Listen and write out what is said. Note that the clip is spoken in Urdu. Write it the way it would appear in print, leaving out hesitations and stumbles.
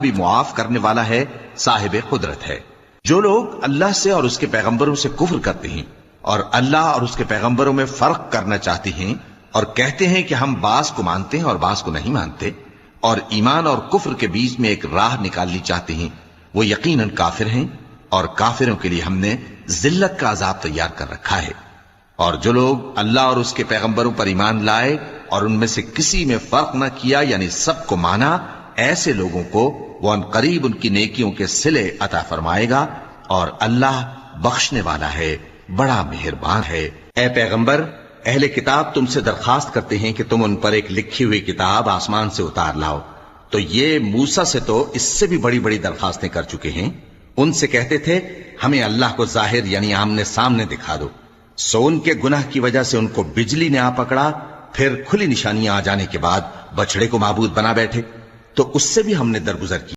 بھی معاف کرنے والا ہے، صاحب قدرت ہے۔ جو لوگ اللہ سے اور اس کے پیغمبروں سے کفر کرتے ہیں اور اللہ اور اس کے پیغمبروں میں فرق کرنا چاہتے ہیں اور کہتے ہیں کہ ہم بعض کو مانتے ہیں اور بعض کو نہیں مانتے، اور ایمان اور کفر کے بیچ میں ایک راہ نکالنی چاہتے ہیں، وہ یقیناً کافر ہیں، اور کافروں کے لیے ہم نے ذلت کا عذاب تیار کر رکھا ہے۔ اور جو لوگ اللہ اور اس کے پیغمبروں پر ایمان لائے اور ان میں سے کسی میں فرق نہ کیا، یعنی سب کو مانا، ایسے لوگوں کو وہ ان قریب ان کی نیکیوں کے صلے عطا فرمائے گا، اور اللہ بخشنے والا ہے، بڑا مہربان ہے۔ اے پیغمبر، اہل کتاب تم سے درخواست کرتے ہیں کہ تم ان پر ایک لکھی ہوئی کتاب آسمان سے اتار لاؤ، تو یہ موسیٰ سے تو اس سے بھی بڑی بڑی درخواستیں کر چکے ہیں۔ ان سے کہتے تھے ہمیں اللہ کو ظاہر یعنی آمنے سامنے دکھا دو، سو ان کے گناہ کی وجہ سے ان کو بجلی نے آ پکڑا، پھر کھلی نشانیاں آ جانے کے بعد بچڑے کو معبود بنا بیٹھے، تو اس سے بھی ہم نے درگزر کیا۔